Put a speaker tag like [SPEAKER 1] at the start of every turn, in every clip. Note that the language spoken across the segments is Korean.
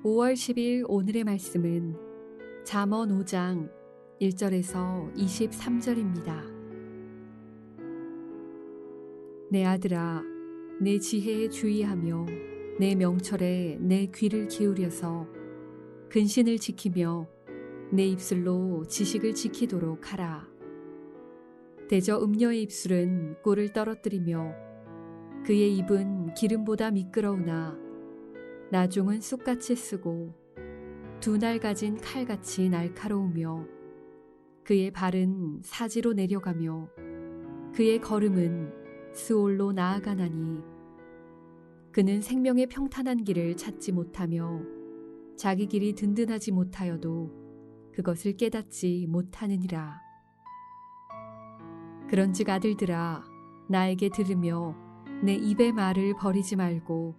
[SPEAKER 1] 5월 10일 오늘의 말씀은 잠언 5장 1절에서 23절입니다. 내 아들아, 내 지혜에 주의하며 내 명철에 내 귀를 기울여서 근신을 지키며 내 입술로 지식을 지키도록 하라. 대저 음녀의 입술은 꿀을 떨어뜨리며 그의 입은 기름보다 미끄러우나 나중은 쑥같이 쓰고 두 날 가진 칼같이 날카로우며 그의 발은 사지로 내려가며 그의 걸음은 스올로 나아가나니 그는 생명의 평탄한 길을 찾지 못하며 자기 길이 든든하지 못하여도 그것을 깨닫지 못하느니라. 그런즉 아들들아, 나에게 들으며 내 입의 말을 버리지 말고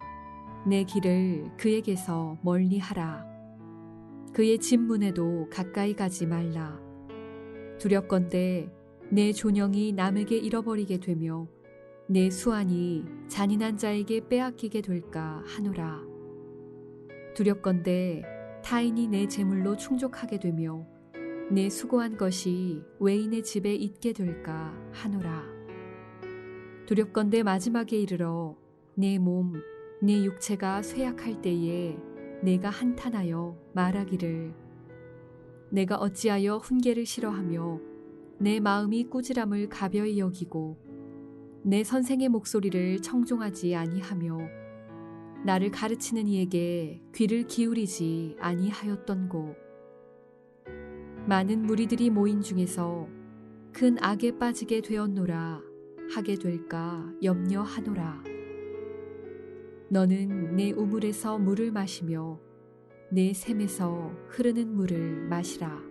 [SPEAKER 1] 내 길을 그에게서 멀리하라. 그의 집문에도 가까이 가지 말라. 두렵건대 내 존영이 남에게 잃어버리게 되며 내 수완이 잔인한 자에게 빼앗기게 될까 하노라. 두렵건대 타인이 내 재물로 충족하게 되며 내 수고한 것이 외인의 집에 있게 될까 하노라. 두렵건대 마지막에 이르러 내 몸, 내 육체가 쇠약할 때에 내가 한탄하여 말하기를 내가 어찌하여 훈계를 싫어하며 내 마음이 꾸지람을 가벼이 여기고 내 선생의 목소리를 청종하지 아니하며 나를 가르치는 이에게 귀를 기울이지 아니하였던고. 많은 무리들이 모인 중에서 큰 악에 빠지게 되었노라 하게 될까 염려하노라. 너는 내 우물에서 물을 마시며 내 샘에서 흐르는 물을 마시라.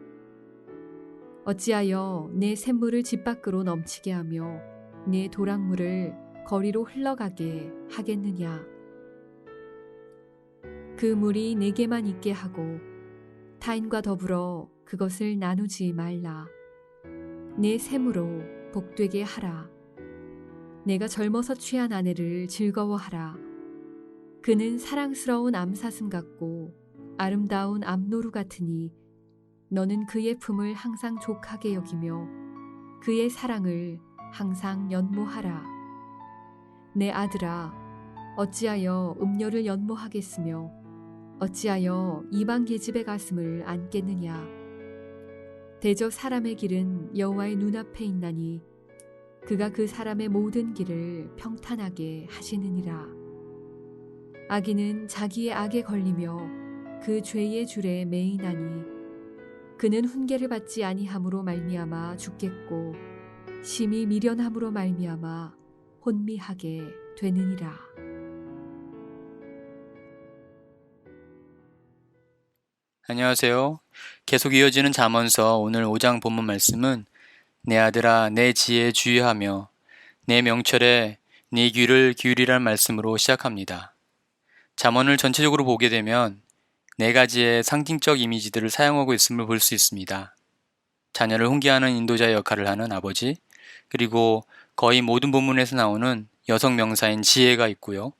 [SPEAKER 1] 어찌하여 내 샘물을 집 밖으로 넘치게 하며 내 도랑물을 거리로 흘러가게 하겠느냐. 그 물이 내게만 있게 하고 타인과 더불어 그것을 나누지 말라. 내 샘으로 복되게 하라. 내가 젊어서 취한 아내를 즐거워하라. 그는 사랑스러운 암사슴 같고 아름다운 암노루 같으니 너는 그의 품을 항상 족하게 여기며 그의 사랑을 항상 연모하라. 내 아들아, 어찌하여 음녀를 연모하겠으며 어찌하여 이방 계집의 가슴을 안겠느냐. 대저 사람의 길은 여호와의 눈앞에 있나니 그가 그 사람의 모든 길을 평탄하게 하시느니라. 악인은 자기의 악에 걸리며 그 죄의 줄에 매이나니 그는 훈계를 받지 아니함으로 말미암아 죽겠고 심히 미련함으로 말미암아 혼미하게 되느니라.
[SPEAKER 2] 안녕하세요. 계속 이어지는 잠언서 오늘 5장 본문 말씀은 내 아들아 내 지혜에 주의하며 내 명철에 네 귀를 기울이라는 말씀으로 시작합니다. 잠언을 전체적으로 보게 되면 4가지의 상징적 이미지들을 사용하고 있음을 볼 수 있습니다. 자녀를 훈계하는 인도자의 역할을 하는 아버지, 그리고 거의 모든 본문에서 나오는 여성 명사인 지혜가 있고요.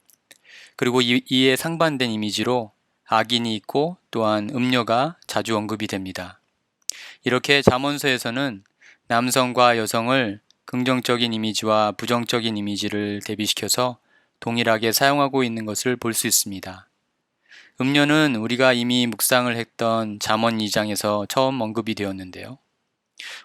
[SPEAKER 2] 그리고 이에 상반된 이미지로 악인이 있고 또한 음녀가 자주 언급이 됩니다. 이렇게 잠언서에서는 남성과 여성을 긍정적인 이미지와 부정적인 이미지를 대비시켜서 동일하게 사용하고 있는 것을 볼 수 있습니다. 음녀는 우리가 이미 묵상을 했던 잠언 2장에서 처음 언급이 되었는데요.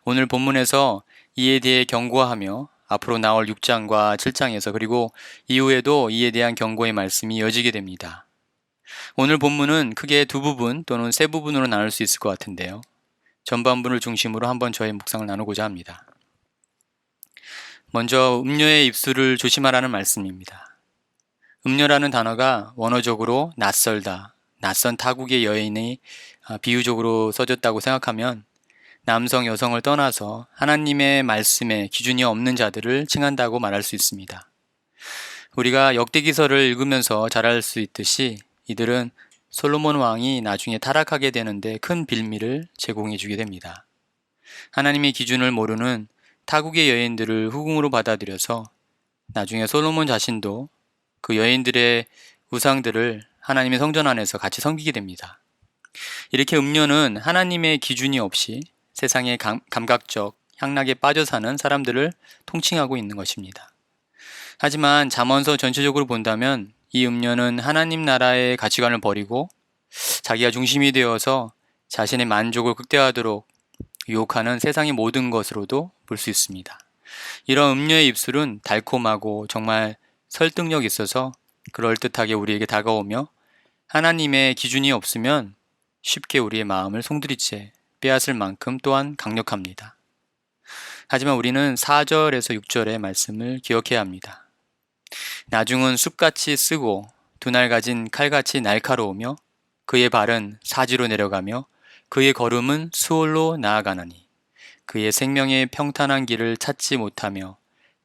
[SPEAKER 2] 오늘 본문에서 이에 대해 경고하며 앞으로 나올 6장과 7장에서 그리고 이후에도 이에 대한 경고의 말씀이 이어지게 됩니다. 오늘 본문은 크게 2부분 또는 3부분으로 나눌 수 있을 것 같은데요. 전반부를 중심으로 한번 저의 묵상을 나누고자 합니다. 먼저 음녀의 입술을 조심하라는 말씀입니다. 음녀라는 단어가 원어적으로 낯설다, 낯선 타국의 여인이 비유적으로 써졌다고 생각하면 남성, 여성을 떠나서 하나님의 말씀에 기준이 없는 자들을 칭한다고 말할 수 있습니다. 우리가 역대기서를 읽으면서 잘 알 수 있듯이 이들은 솔로몬 왕이 나중에 타락하게 되는데 큰 빌미를 제공해 주게 됩니다. 하나님의 기준을 모르는 타국의 여인들을 후궁으로 받아들여서 나중에 솔로몬 자신도 그 여인들의 우상들을 하나님의 성전 안에서 같이 섬기게 됩니다. 이렇게 음료는 하나님의 기준이 없이 세상의 감각적 향락에 빠져 사는 사람들을 통칭하고 있는 것입니다. 하지만 잠언서 전체적으로 본다면 이 음료는 하나님 나라의 가치관을 버리고 자기가 중심이 되어서 자신의 만족을 극대화하도록 유혹하는 세상의 모든 것으로도 볼 수 있습니다. 이런 음료의 입술은 달콤하고 정말 설득력 있어서 그럴듯하게 우리에게 다가오며 하나님의 기준이 없으면 쉽게 우리의 마음을 송두리째 빼앗을 만큼 또한 강력합니다. 하지만 우리는 4절에서 6절의 말씀을 기억해야 합니다. 나중은 숲같이 쓰고 두 날 가진 칼같이 날카로우며 그의 발은 사지로 내려가며 그의 걸음은 수월로 나아가나니 그의 생명의 평탄한 길을 찾지 못하며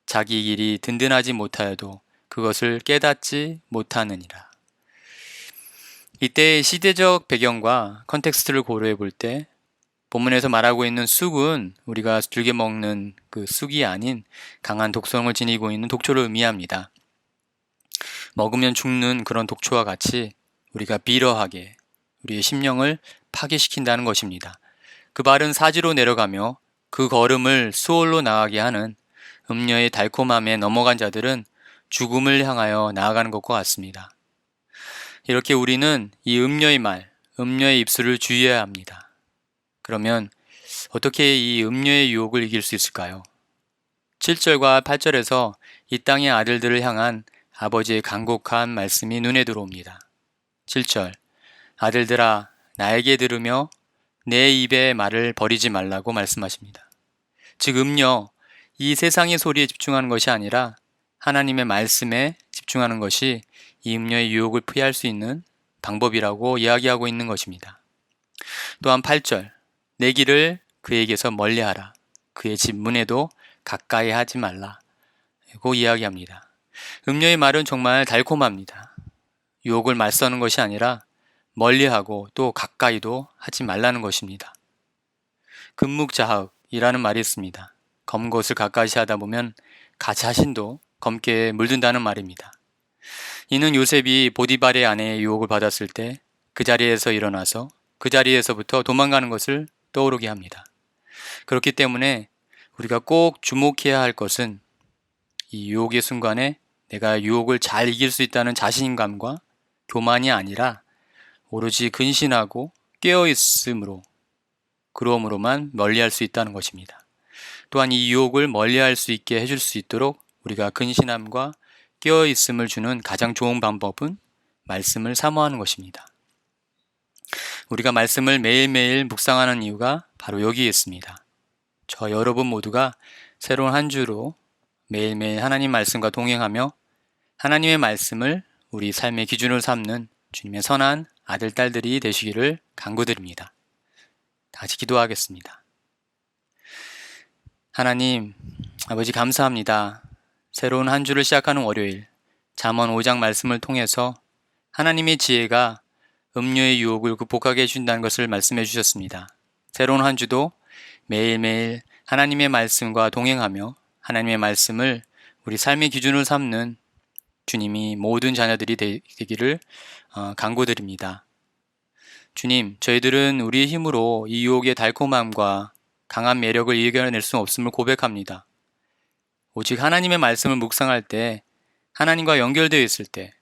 [SPEAKER 2] 자기 길이 든든하지 못하여도 그것을 깨닫지 못하느니라. 이때의 시대적 배경과 컨텍스트를 고려해 볼 때 본문에서 말하고 있는 쑥은 우리가 즐겨 먹는 그 쑥이 아닌 강한 독성을 지니고 있는 독초를 의미합니다. 먹으면 죽는 그런 독초와 같이 우리가 비러하게 우리의 심령을 파괴시킨다는 것입니다. 그 발은 사지로 내려가며 그 걸음을 수월로 나가게 하는 음녀의 달콤함에 넘어간 자들은 죽음을 향하여 나아가는 것과 같습니다. 이렇게 우리는 이 음녀의 말, 음녀의 입술을 주의해야 합니다. 그러면 어떻게 이 음녀의 유혹을 이길 수 있을까요? 7절과 8절에서 이 땅의 아들들을 향한 아버지의 간곡한 말씀이 눈에 들어옵니다. 7절, 아들들아 나에게 들으며 내 입의 말을 버리지 말라고 말씀하십니다. 즉 음녀, 이 세상의 소리에 집중하는 것이 아니라 하나님의 말씀에 집중하는 것이 이 음녀의 유혹을 피할 수 있는 방법이라고 이야기하고 있는 것입니다. 또한 8절, 내 길을 그에게서 멀리하라. 그의 집 문에도 가까이 하지 말라고 이야기합니다. 음녀의 말은 정말 달콤합니다. 유혹을 맞서는 것이 아니라 멀리하고 또 가까이도 하지 말라는 것입니다. 금묵자흑이라는 말이 있습니다. 검은 것을 가까이 하다 보면 가 자신도 검게 물든다는 말입니다. 이는 요셉이 보디발의 아내의 유혹을 받았을 때 그 자리에서 일어나서 그 자리에서부터 도망가는 것을 떠오르게 합니다. 그렇기 때문에 우리가 꼭 주목해야 할 것은 이 유혹의 순간에 내가 유혹을 잘 이길 수 있다는 자신감과 교만이 아니라 오로지 근신하고 깨어있음으로 그러므로만 멀리할 수 있다는 것입니다. 또한 이 유혹을 멀리할 수 있게 해줄 수 있도록 우리가 근신함과 깨어있음을 주는 가장 좋은 방법은 말씀을 사모하는 것입니다. 우리가 말씀을 매일매일 묵상하는 이유가 바로 여기에 있습니다. 저 여러분 모두가 새로운 한 주로 매일매일 하나님 말씀과 동행하며 하나님의 말씀을 우리 삶의 기준으로 삼는 주님의 선한 아들, 딸들이 되시기를 간구드립니다. 다 같이 기도하겠습니다. 하나님, 아버지 감사합니다. 새로운 한 주를 시작하는 월요일, 잠언 5장 말씀을 통해서 하나님의 지혜가 음료의 유혹을 극복하게 해준다는 것을 말씀해 주셨습니다. 새로운 한 주도 매일매일 하나님의 말씀과 동행하며 하나님의 말씀을 우리 삶의 기준으로 삼는 주님이 모든 자녀들이 되기를 간구드립니다. 주님, 저희들은 우리의 힘으로 이 유혹의 달콤함과 강한 매력을 이겨낼 수 없음을 고백합니다. 오직 하나님의 말씀을 묵상할 때, 하나님과 연결되어 있을 때,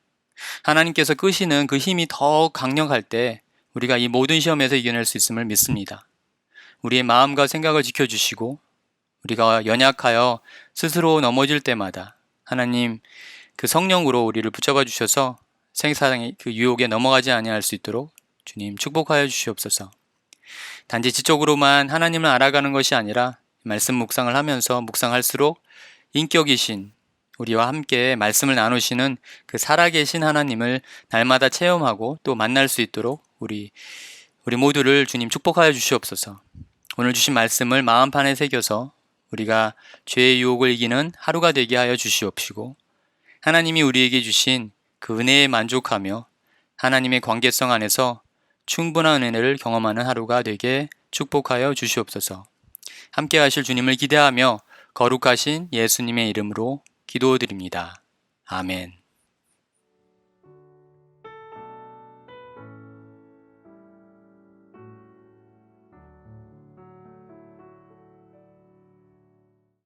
[SPEAKER 2] 하나님께서 끄시는 그 힘이 더 강력할 때 우리가 이 모든 시험에서 이겨낼 수 있음을 믿습니다. 우리의 마음과 생각을 지켜주시고 우리가 연약하여 스스로 넘어질 때마다 하나님 그 성령으로 우리를 붙잡아 주셔서 생사의 그 유혹에 넘어가지 아니할 수 있도록 주님 축복하여 주시옵소서. 단지 지적으로만 하나님을 알아가는 것이 아니라 말씀 묵상을 하면서 묵상할수록 인격이신 우리와 함께 말씀을 나누시는 그 살아계신 하나님을 날마다 체험하고 또 만날 수 있도록 우리 모두를 주님 축복하여 주시옵소서. 오늘 주신 말씀을 마음판에 새겨서 우리가 죄의 유혹을 이기는 하루가 되게 하여 주시옵시고 하나님이 우리에게 주신 그 은혜에 만족하며 하나님의 관계성 안에서 충분한 은혜를 경험하는 하루가 되게 축복하여 주시옵소서. 함께 하실 주님을 기대하며 거룩하신 예수님의 이름으로 기도드립니다. 아멘.